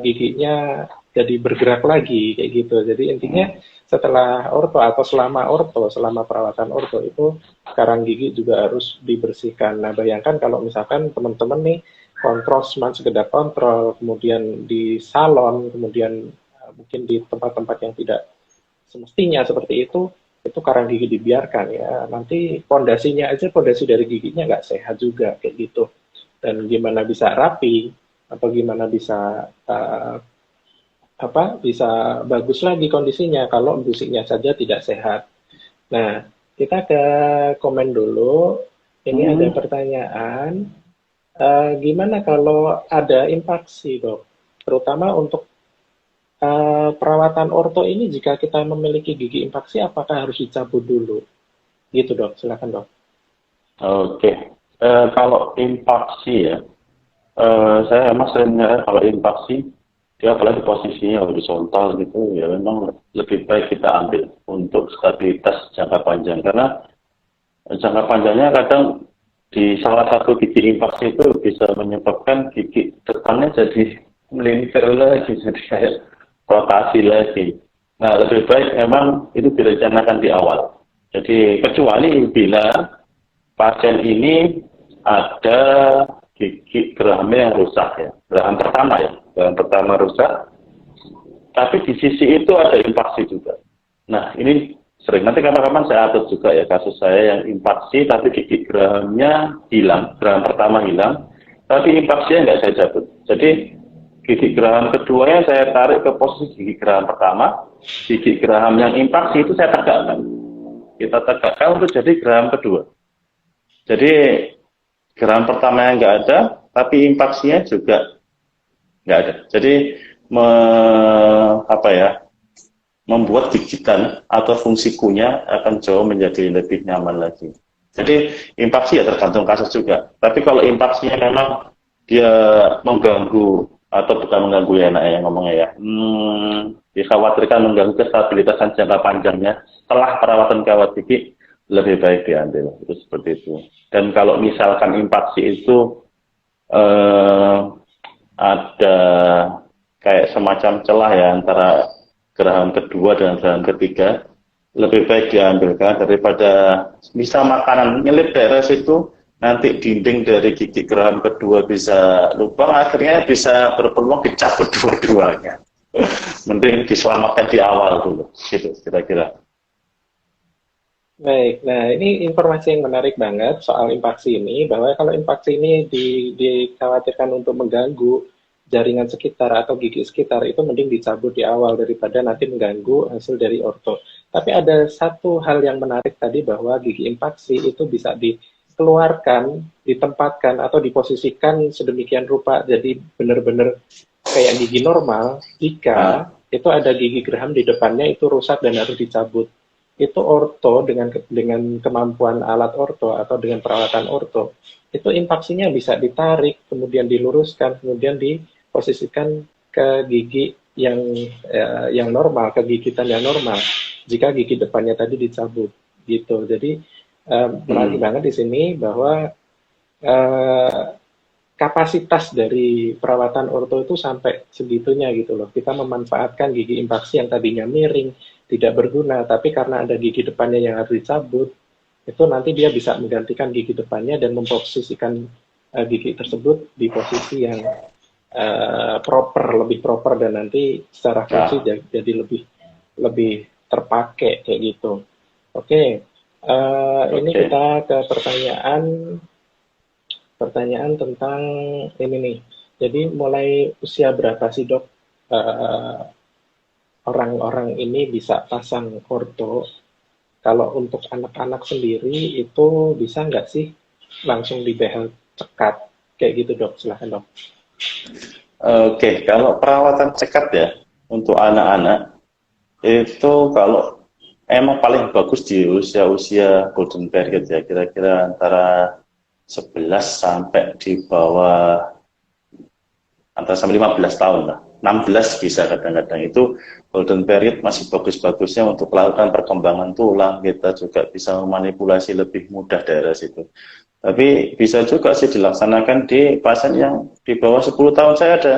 giginya jadi bergerak lagi kayak gitu. Jadi intinya setelah orto atau selama perawatan orto itu karang gigi juga harus dibersihkan. Nah bayangkan kalau misalkan teman-teman nih kontrol cuma sekedar kontrol, kemudian di salon, kemudian mungkin di tempat-tempat yang tidak semestinya seperti itu karang gigi dibiarkan ya, nanti pondasi dari giginya nggak sehat juga kayak gitu. Dan gimana bisa rapi atau gimana bisa bisa bagus lagi kondisinya kalau gusinya saja tidak sehat. Nah, kita ke komen dulu. Ini ada pertanyaan, gimana kalau ada infeksi, Dok? Terutama untuk perawatan orto ini, jika kita memiliki gigi infeksi, apakah harus dicabut dulu? Gitu, Dok. Silakan, Dok. Oke. Kalau infeksi ya, saya emang sebenarnya kalau infeksi, dia apalagi posisinya horizontal gitu, ya memang lebih baik kita ambil untuk stabilitas jangka panjang. Karena jangka panjangnya kadang di salah satu gigi infeksi itu bisa menyebabkan gigi depannya jadi melintir lagi, jadi kayak rotasi lagi. Nah, lebih baik memang itu direncanakan di awal. Jadi, kecuali bila pasien ini ada gigi geramnya yang rusak ya. Geraham pertama rusak, tapi di sisi itu ada infeksi juga. Nah, ini sering. Nanti kapan-kapan saya atur juga ya kasus saya yang infeksi, tapi gigi gerahamnya hilang. Geraham pertama hilang, tapi infeksinya nggak saya cabut. Jadi, gigi geraham keduanya saya tarik ke posisi gigi geraham pertama, gigi geraham yang infeksi itu saya tegakkan. Kita tegakkan untuk jadi geraham kedua. Jadi geraham pertama yang nggak ada, tapi infeksinya juga nggak ada. Jadi membuat gigitan atau fungsi kunyah akan jauh menjadi lebih nyaman lagi. Jadi infeksi ya tergantung kasus juga. Tapi kalau infeksinya memang dia mengganggu atau bukan mengganggu ya yang ngomongnya ya, dikhawatirkan mengganggu kestabilitasan jangka panjangnya setelah perawatan kawat gigi, lebih baik diambil. Itu seperti itu. Dan kalau misalkan infeksi itu ada kayak semacam celah ya antara geraham kedua dan geraham ketiga, lebih baik diambilkan daripada bisa makanan nyelip daerah situ, nanti dinding dari gigi geraham kedua bisa lubang, akhirnya bisa berpeluang dicabut dua-duanya. Mending diselamatkan di awal dulu, gitu kira-kira. Baik, nah ini informasi yang menarik banget soal impaksi ini, bahwa kalau impaksi ini dikhawatirkan untuk mengganggu jaringan sekitar atau gigi sekitar, itu mending dicabut di awal daripada nanti mengganggu hasil dari orto. Tapi ada satu hal yang menarik tadi, bahwa gigi impaksi itu bisa dikeluarkan, ditempatkan, atau diposisikan sedemikian rupa, jadi benar-benar kayak gigi normal, jika Ah, itu ada gigi geraham di depannya itu rusak dan harus dicabut. Itu orto dengan kemampuan alat orto atau dengan perawatan orto, itu impaksinya bisa ditarik, kemudian diluruskan, kemudian diposisikan ke gigi yang normal, ke gigitan yang normal. Jika gigi depannya tadi dicabut, gitu. Jadi menarik mm, banget di sini bahwa eh, kapasitas dari perawatan orto itu sampai segitunya gitu loh. Kita memanfaatkan gigi impaksi yang tadinya miring, tidak berguna, tapi karena ada gigi depannya yang harus dicabut, itu nanti dia bisa menggantikan gigi depannya dan memposisikan gigi tersebut di posisi yang lebih proper, dan nanti secara fungsi ya, jadi lebih lebih terpakai kayak gitu. Oke, ini oke. kita ke pertanyaan pertanyaan tentang ini nih. Jadi mulai usia berapa sih dok eh, orang-orang ini bisa pasang orto? Kalau untuk anak-anak sendiri itu bisa nggak sih langsung dibehel cekat kayak gitu dok? Silahkan dok. Oke, kalau perawatan cekat ya untuk anak-anak itu kalau emang paling bagus di usia-usia golden period ya, kira-kira antara 11 sampai di bawah antara sampai 15 tahun lah. 16 bisa kadang-kadang itu golden period masih bagus-bagusnya untuk melakukan perkembangan tulang, kita juga bisa memanipulasi lebih mudah daerah situ. Tapi bisa juga sih dilaksanakan di pasien yang di bawah 10 tahun. Saya ada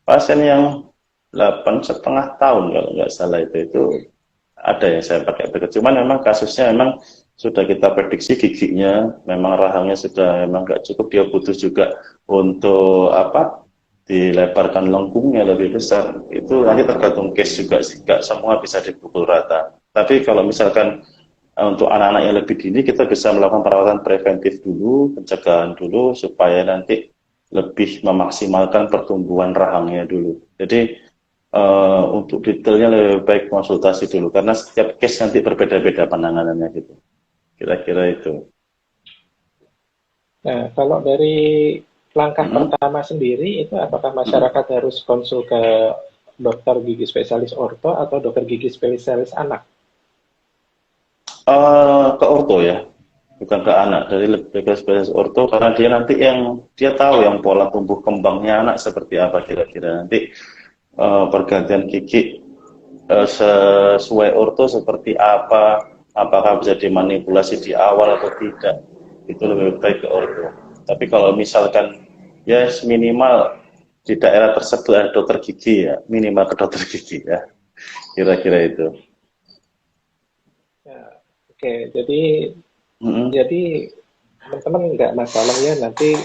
pasien yang 8,5 tahun kalau nggak salah itu ada yang saya pakai berikut. Cuman memang kasusnya memang sudah kita prediksi giginya, memang rahangnya sudah memang nggak cukup, dia butuh juga untuk apa dilebarkan lengkungnya lebih besar. Itu nanti tergantung case juga sih, nggak semua bisa dipukul rata. Tapi kalau misalkan untuk anak-anak yang lebih dini kita bisa melakukan perawatan preventif dulu, pencegahan dulu supaya nanti lebih memaksimalkan pertumbuhan rahangnya dulu. Jadi untuk detailnya lebih baik konsultasi dulu karena setiap case nanti berbeda-beda penanganannya gitu. Kira-kira itu. Nah, kalau dari langkah Mm-mm. pertama sendiri itu, apakah Mm-mm. masyarakat harus konsul ke dokter gigi spesialis orto atau dokter gigi spesialis anak? Ke orto ya, bukan ke anak. Dari lebih ke spesialis orto karena dia nanti yang dia tahu yang pola tumbuh kembangnya anak seperti apa kira-kira. Nanti pergantian gigi sesuai orto seperti apa, apakah bisa dimanipulasi di awal atau tidak, itu lebih baik ke orto. Tapi kalau misalkan ya minimal di daerah tersebut ada dokter gigi ya, minimal ke dokter gigi ya, kira-kira itu. Ya, oke, jadi Mm-mm. jadi teman-teman nggak masalah ya, nanti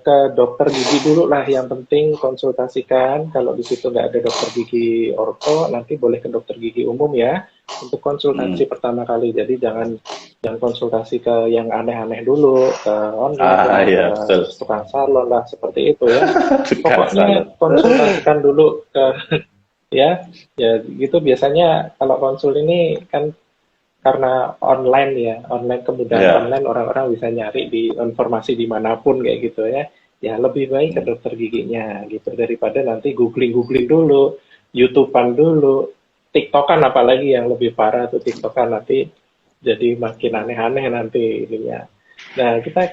ke dokter gigi dulu lah, yang penting konsultasikan. Kalau di situ nggak ada dokter gigi orto, nanti boleh ke dokter gigi umum ya untuk konsultasi Mm. pertama kali. Jadi jangan jangan konsultasi ke yang aneh-aneh dulu, ke online Ah lah, ke ya betul. tukang salon lah, seperti itu ya. Tukang Pokoknya salad. konsultasikan dulu ke ya, ya gitu. Biasanya kalau konsul ini kan karena online ya, online, kemudahan Ya. online, orang-orang bisa nyari di informasi dimanapun kayak gitu ya. Ya lebih baik ke Mm. dokter giginya gitu, daripada nanti googling-googling dulu, YouTubean dulu, TikTokan, apalagi yang lebih parah tuh TikTokan, nanti jadi makin aneh-aneh nanti ininya. Nah, kita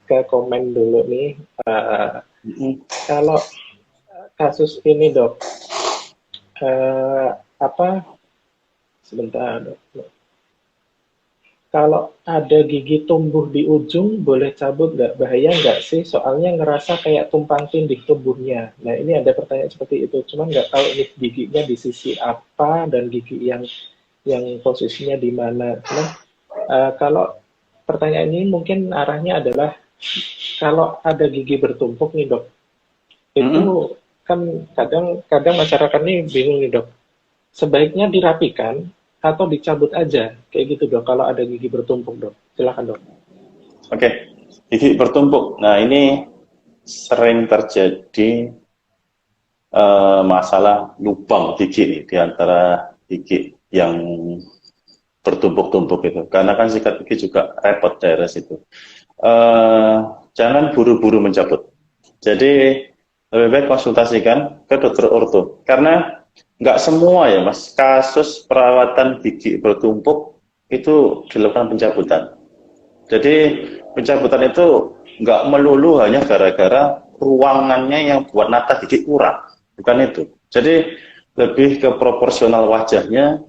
ke komen dulu nih. Eh, Mm. Kalau kasus ini dok, apa, sebentar dok. Kalau ada gigi tumbuh di ujung, boleh cabut nggak? Bahaya nggak sih? Soalnya ngerasa kayak tumpang tindih tubuhnya. Nah, ini ada pertanyaan seperti itu. Cuman nggak tahu ini giginya di sisi apa dan gigi yang posisinya di mana. Cuman kalau pertanyaan ini mungkin arahnya adalah, kalau ada gigi bertumpuk nih dok, itu Mm. kan kadang-kadang masyarakat ini bingung nih dok. Sebaiknya dirapikan atau dicabut aja kayak gitu dok kalau ada gigi bertumpuk dok? Silakan dok. Oke, gigi bertumpuk. Nah, ini sering terjadi masalah lubang gigi nih di antara gigi yang bertumpuk-tumpuk itu. Karena kan sikat gigi juga repot daerah situ. Eh, Jangan buru-buru mencabut. Jadi lebih baik konsultasikan ke dokter orto. Karena nggak semua ya mas, kasus perawatan gigi bertumpuk itu dilakukan pencabutan. Jadi pencabutan itu nggak melulu hanya gara-gara ruangannya yang buat nata gigi kurang, bukan itu. Jadi lebih ke proporsional wajahnya.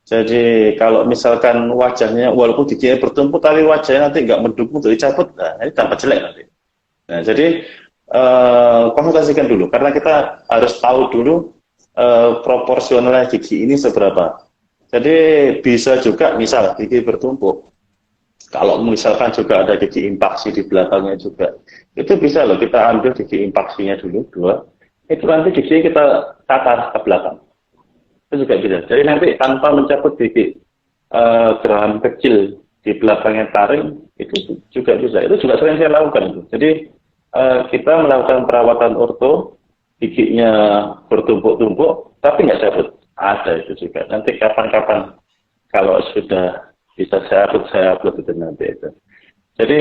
Jadi kalau misalkan wajahnya walaupun giginya bertumpuk tapi wajahnya nanti nggak mendukung untuk dicabut, nah ini tampak jelek nanti. Nah jadi konsultasikan dulu karena kita harus tahu dulu proporsionalnya gigi ini seberapa. Jadi bisa juga misal gigi bertumpuk. Kalau misalkan juga ada gigi impaksi di belakangnya juga, itu bisa loh kita ambil gigi impaksinya dulu dua, itu nanti gigi kita tatar ke belakang. Itu juga bisa. Jadi nanti tanpa mencabut gigi geraham kecil di belakangnya taring, itu juga bisa. Itu juga sering saya lakukan itu. Jadi kita melakukan perawatan orto, giginya bertumpuk-tumpuk, tapi nggak cabut. Ada itu juga. Nanti kapan-kapan kalau sudah bisa saya upload itu nanti itu. Jadi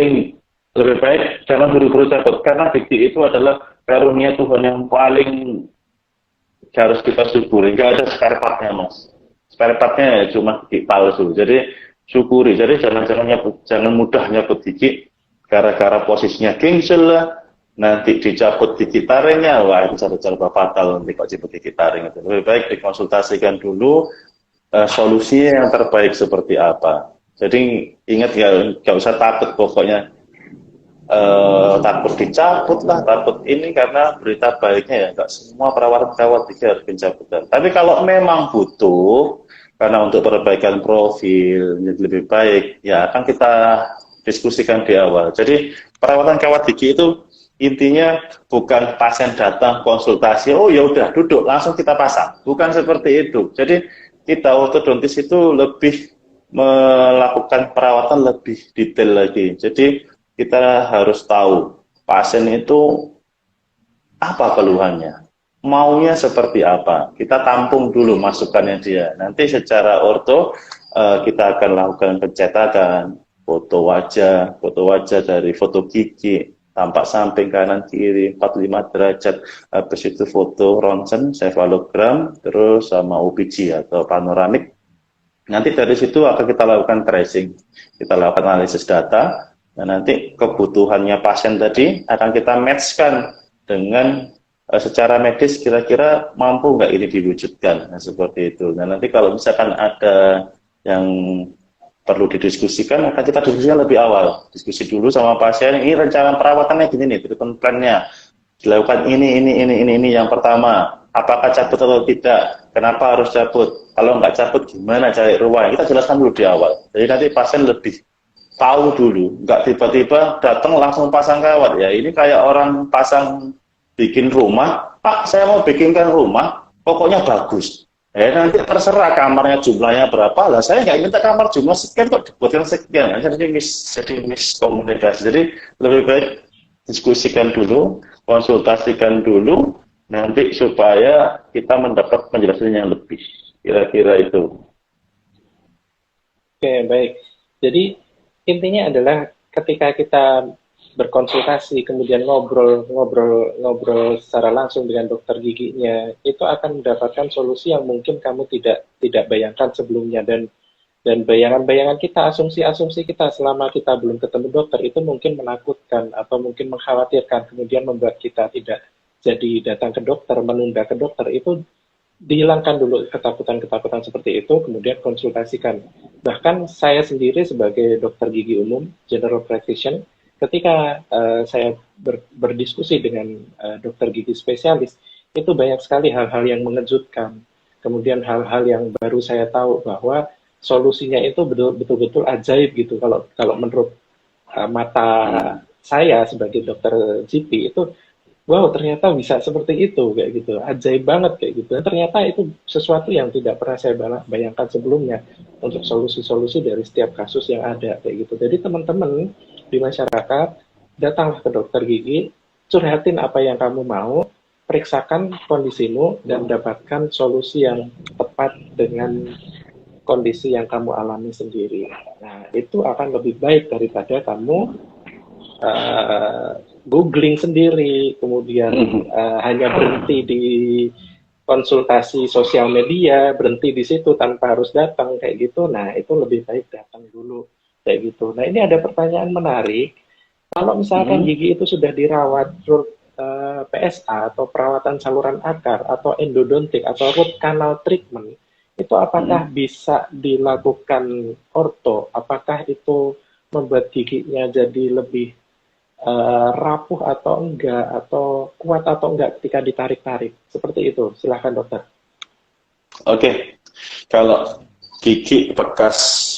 lebih baik jangan buru-buru cabut karena gigi itu adalah karunia Tuhan yang paling harus kita syukuri. Nggak ada spare partnya mas. Spare partnya ya cuma gigi palsu. Jadi syukuri. Jadi jangan mudah nyabut gigi gara-gara posisinya gingsel lah. Nanti dicabut gigi taringnya, wah itu cara-cara fatal nanti kok cabut gigi taring itu. Lebih baik dikonsultasikan dulu solusinya yang terbaik seperti apa. Jadi ingat ya, nggak usah takut pokoknya takut dicabut lah, takut ini karena berita baiknya ya nggak semua perawat gigi harus pencabutan. Tapi kalau memang butuh karena untuk perbaikan profil menjadi lebih baik, ya akan kita diskusikan di awal. Jadi perawatan kawat gigi itu intinya bukan pasien datang konsultasi, oh ya udah duduk langsung kita pasang, bukan seperti itu. Jadi kita ortodontis itu lebih melakukan perawatan lebih detail lagi. Jadi kita harus tahu pasien itu apa keluhannya, maunya seperti apa. Kita tampung dulu masukannya dia. Nanti secara orto kita akan lakukan pencetakan foto wajah dari foto gigi, tampak samping kanan kiri 45 derajat, habis itu foto ronsen, cefalogram, terus sama OPG atau panoramik. Nanti dari situ akan kita lakukan tracing, kita lakukan analisis data, dan nanti kebutuhannya pasien tadi akan kita matchkan dengan secara medis kira-kira mampu nggak ini diwujudkan, nah, seperti itu. Nah nanti kalau misalkan ada yang perlu didiskusikan, akan kita diskusikan lebih awal. Diskusi dulu sama pasien, ini rencana perawatannya gini nih, treatment plan-nya. Dilakukan ini yang pertama. Apakah cabut atau tidak? Kenapa harus cabut? Kalau nggak cabut, gimana cari ruang? Kita jelaskan dulu di awal. Jadi nanti pasien lebih tahu dulu. Nggak tiba-tiba datang langsung pasang kawat. Ya ini kayak orang pasang bikin rumah. Pak, saya mau bikinkan rumah, pokoknya bagus. Nanti terserah kamarnya jumlahnya berapa lah. Saya nggak minta kamar jumlah sekian kok dibuatkan sekian. Jadi miskomunikasi. Jadi lebih baik diskusikan dulu, konsultasikan dulu, nanti supaya kita mendapat penjelasan yang lebih. Kira-kira itu. Oke, baik. Jadi intinya adalah ketika kita berkonsultasi, kemudian ngobrol secara langsung dengan dokter giginya, itu akan mendapatkan solusi yang mungkin kamu tidak bayangkan sebelumnya, dan bayangan-bayangan kita, asumsi-asumsi kita selama kita belum ketemu dokter itu mungkin menakutkan atau mungkin mengkhawatirkan, kemudian membuat kita tidak jadi datang ke dokter, menunda ke dokter. Itu dihilangkan dulu ketakutan-ketakutan seperti itu, kemudian konsultasikan. Bahkan saya sendiri sebagai dokter gigi umum, general practitioner, ketika saya berdiskusi dengan dokter gigi spesialis, itu banyak sekali hal-hal yang mengejutkan. Kemudian hal-hal yang baru saya tahu bahwa solusinya itu betul-betul ajaib gitu. Kalau menurut mata saya sebagai dokter GP itu wow ternyata bisa seperti itu kayak gitu, ajaib banget kayak gitu. Dan ternyata itu sesuatu yang tidak pernah saya bayangkan sebelumnya untuk solusi-solusi dari setiap kasus yang ada kayak gitu. Jadi teman-teman di masyarakat datanglah ke dokter gigi, curhatin apa yang kamu mau, periksakan kondisimu dan dapatkan solusi yang tepat dengan kondisi yang kamu alami sendiri. Nah, itu akan lebih baik daripada kamu googling sendiri, kemudian hanya berhenti di konsultasi sosial media, berhenti di situ tanpa harus datang kayak gitu. Nah, itu lebih baik datang dulu kayak gitu. Nah, ini ada pertanyaan menarik. Kalau misalkan gigi itu sudah dirawat PSA atau perawatan saluran akar atau endodontik atau root canal treatment, itu apakah bisa dilakukan orto? Apakah itu membuat giginya jadi lebih rapuh atau enggak, atau kuat atau enggak ketika ditarik-tarik? Seperti itu. Silahkan dokter. Oke, kalau gigi bekas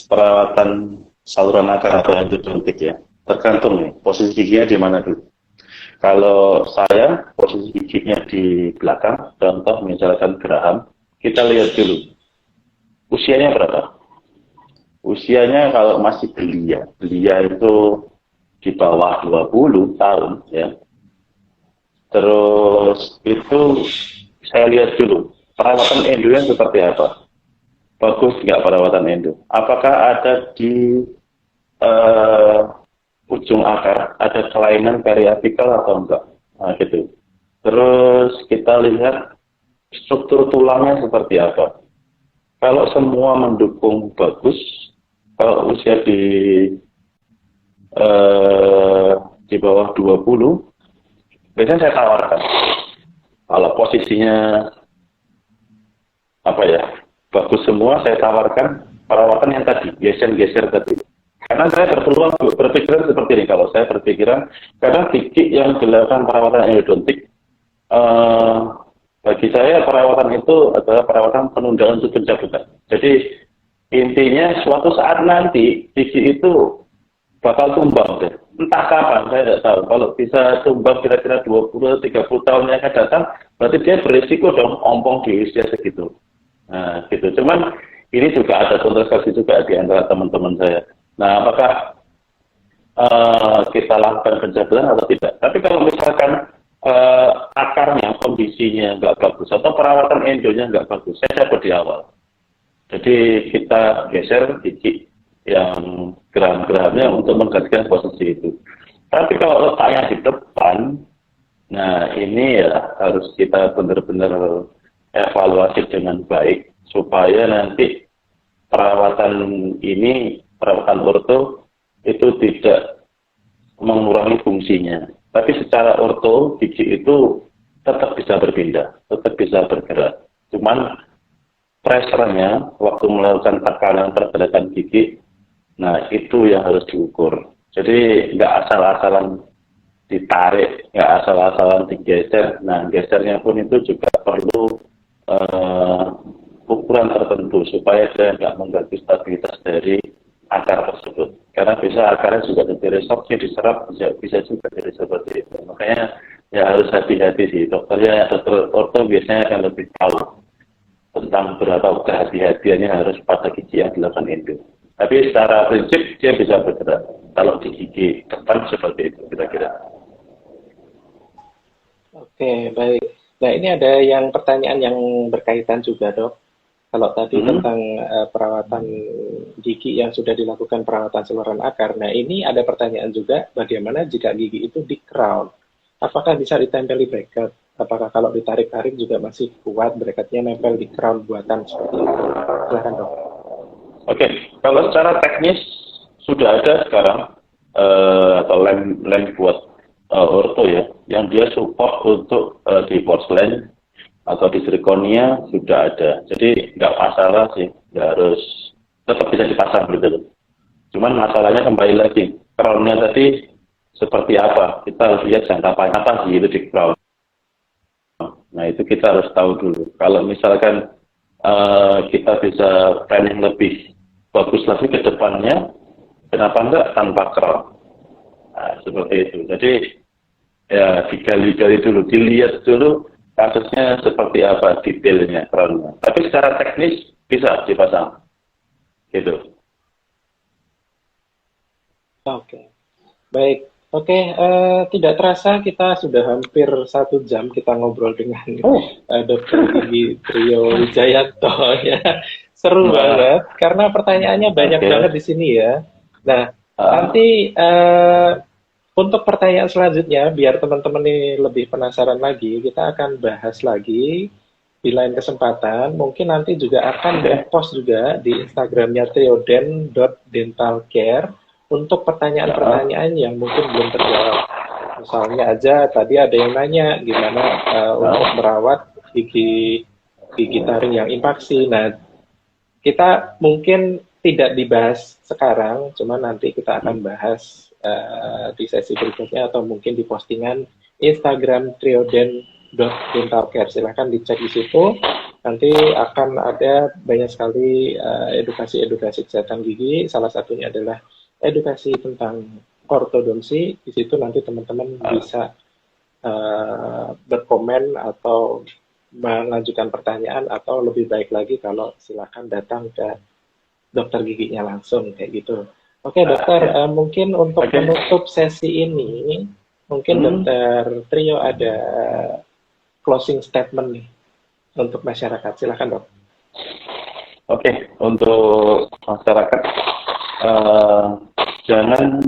perawatan saluran akar atau endodontik ya, tergantung nih posisi giginya di mana dulu. Kalau saya posisi giginya di belakang, contoh misalkan geraham, kita lihat dulu usianya berapa. Usianya kalau masih belia, belia itu di bawah 20 tahun ya. Terus itu saya lihat dulu perawatan endonya seperti apa. Bagus nggak perawatan endo? Apakah ada di ujung akar ada kelainan periapikal atau enggak? Nah, gitu. Terus kita lihat struktur tulangnya seperti apa. Kalau semua mendukung bagus, kalau usia di bawah 20, biasanya saya tawarkan. Kalau posisinya apa ya, bagus semua, saya tawarkan perawatan yang tadi, geser-geser tadi. Karena saya berpikiran seperti ini, kalau saya berpikiran, karena gigi yang dilakukan perawatan endodontik, bagi saya perawatan itu adalah perawatan penundaan untuk pencabutan. Jadi intinya suatu saat nanti gigi itu bakal tumbang deh. Entah kapan, saya tidak tahu. Kalau bisa tumbang kira-kira 20-30 tahun yang akan datang, berarti dia berisiko dong ompong di usia segitu. Nah, gitu. Cuman ini juga ada kontroversi juga di antara teman-teman saya. Nah, apakah kita lakukan pencabutan atau tidak? Tapi kalau misalkan akarnya, kondisinya nggak bagus, atau perawatan endonya nggak bagus, saya cabut di awal. Jadi kita geser gigi yang geram-geramnya untuk menggantikan posisi itu. Tapi kalau letaknya di depan, nah ini ya harus kita benar-benar evaluasi dengan baik supaya nanti perawatan orto itu tidak mengurangi fungsinya. Tapi secara orto gigi itu tetap bisa berpindah, tetap bisa bergerak. Cuman pressure-nya waktu melakukan pergerakan gigi, nah itu yang harus diukur. Jadi nggak asal-asalan ditarik, nggak asal-asalan digeser. Nah gesernya pun itu juga perlu ukuran tertentu supaya dia nggak mengganggu stabilitas dari akar tersebut. Karena bisa akarnya juga jadi resoknya diserap, bisa juga jadi seperti itu. Makanya ya harus hati-hati sih. Dokternya, dokter orto biasanya akan lebih tahu tentang berapa kehati-hatiannya harus pada gigi yang dilakukan endo. Tapi secara prinsip dia bisa bergerak. Kalau di gigi depan seperti itu kira-kira. Oke, baik. Nah, ini ada yang pertanyaan yang berkaitan juga, Dok. Kalau tadi tentang perawatan gigi yang sudah dilakukan perawatan saluran akar. Nah, ini ada pertanyaan juga, bagaimana jika gigi itu di crown? Apakah bisa ditempeli bracket? Apakah kalau ditarik-tarik juga masih kuat bracketnya nempel di crown buatan seperti itu? Silahkan, Dok. Oke, kalau secara teknis sudah ada sekarang atau lem buat orto ya, yang dia support untuk di porselen atau di zirconia sudah ada. Jadi nggak masalah sih, nggak harus, tetap bisa dipasang gitu loh. Cuman masalahnya kembali lagi, crown-nya tadi seperti apa? Kita harus lihat jangka panjang apa sih itu di crown. Nah itu kita harus tahu dulu. Kalau misalkan kita bisa planning lebih bagus lagi ke depannya, kenapa enggak tanpa crown? Nah, seperti itu. Jadi ya digali-gali dulu, dilihat dulu kasusnya seperti apa detailnya, kronologinya. Tapi secara teknis bisa dipasang, gitu. Oke, baik. Oke, tidak terasa kita sudah hampir 1 jam kita ngobrol dengan Dr. Gigi Trio Wijayanto ya. Seru banget, karena pertanyaannya banyak banget di sini ya. Nah, nanti untuk pertanyaan selanjutnya, biar teman-teman ini lebih penasaran lagi, kita akan bahas lagi di lain kesempatan. Mungkin nanti juga akan di-post juga di Instagramnya trioden.dentalcare untuk pertanyaan-pertanyaan yang mungkin belum terjawab. Misalnya aja tadi ada yang nanya gimana untuk merawat gigi taring yang impaksi. Nah, kita mungkin tidak dibahas sekarang, cuma nanti kita akan bahas di sesi berikutnya atau mungkin di postingan Instagram trioden.dentalcare. Silahkan dicek di situ. Nanti akan ada banyak sekali edukasi-edukasi kesehatan gigi. Salah satunya adalah edukasi tentang ortodonsi. Di situ nanti teman-teman bisa berkomen atau mengajukan pertanyaan, atau lebih baik lagi kalau silakan datang ke dokter giginya langsung kayak gitu. Oke dokter, mungkin untuk menutup sesi ini, mungkin dokter Trio ada closing statement nih untuk masyarakat. Silakan dok. Oke, untuk masyarakat jangan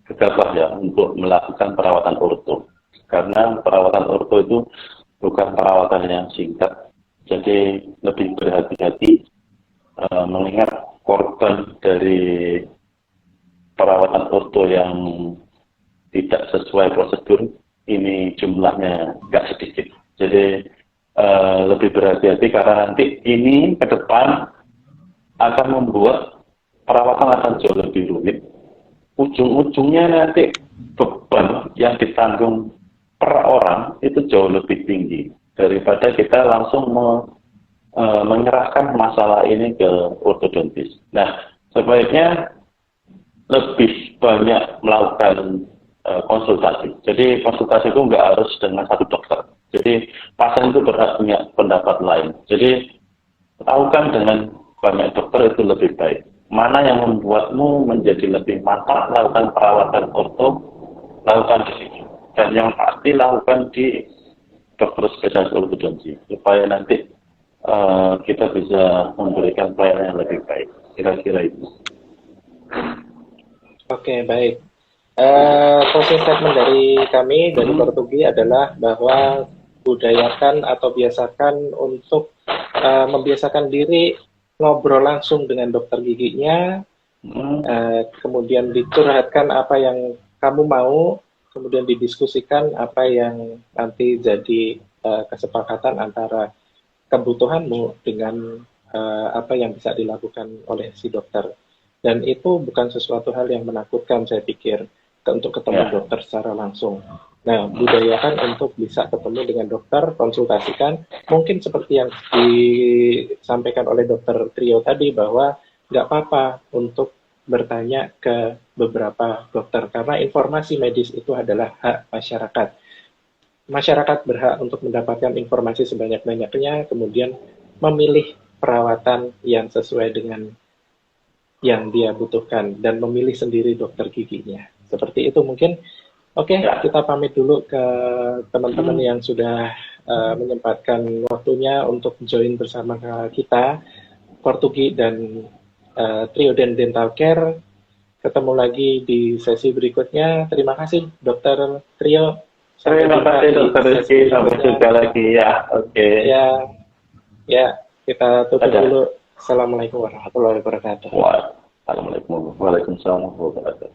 gegabah ya untuk melakukan perawatan orto. Karena perawatan orto itu bukan perawatan yang singkat, jadi lebih berhati-hati mengingat korban dari perawatan orto yang tidak sesuai prosedur ini jumlahnya nggak sedikit. Jadi lebih berhati-hati karena nanti ini ke depan akan membuat perawatan akan jauh lebih rumit. Ujung-ujungnya nanti beban yang ditanggung per orang itu jauh lebih tinggi daripada kita langsung menyerahkan masalah ini ke ortodontis. Nah, sebaiknya lebih banyak melakukan konsultasi. Jadi konsultasi itu nggak harus dengan satu dokter. Jadi pasien itu berhak punya pendapat lain. Jadi lakukan dengan banyak dokter itu lebih baik. Mana yang membuatmu menjadi lebih mantap melakukan perawatan orto, lakukan di sini. Dan yang pasti lakukan di dokter spesialis ortodonsi supaya nanti kita bisa memberikan pelayanan yang lebih baik. Kira-kira itu. Oke, baik. Closing statement dari kami dari Portugi adalah bahwa budayakan atau biasakan untuk membiasakan diri ngobrol langsung dengan dokter giginya, kemudian dicurhatkan apa yang kamu mau, kemudian didiskusikan apa yang nanti jadi kesepakatan antara kebutuhanmu dengan apa yang bisa dilakukan oleh si dokter. Dan itu bukan sesuatu hal yang menakutkan, saya pikir, untuk ketemu dokter secara langsung. Nah, budayakan untuk bisa ketemu dengan dokter, konsultasikan. Mungkin seperti yang disampaikan oleh dokter Trio tadi, bahwa nggak apa-apa untuk bertanya ke beberapa dokter, karena informasi medis itu adalah hak masyarakat. Masyarakat berhak untuk mendapatkan informasi sebanyak-banyaknya, kemudian memilih perawatan yang sesuai dengan yang dia butuhkan, dan memilih sendiri dokter giginya. Seperti itu mungkin. Oke, kita pamit dulu ke teman-teman yang sudah menyempatkan waktunya untuk join bersama kita, Portugi dan Trioden Dental Care. Ketemu lagi di sesi berikutnya. Terima kasih, Dokter Trio. Terima kasih, Dokter Rizky. Sampai jumpa lagi ya. Oke. Ya, kita tutup dulu. Assalamualaikum warahmatullahi wabarakatuh. Waalaikumsalam warahmatullahi wabarakatuh.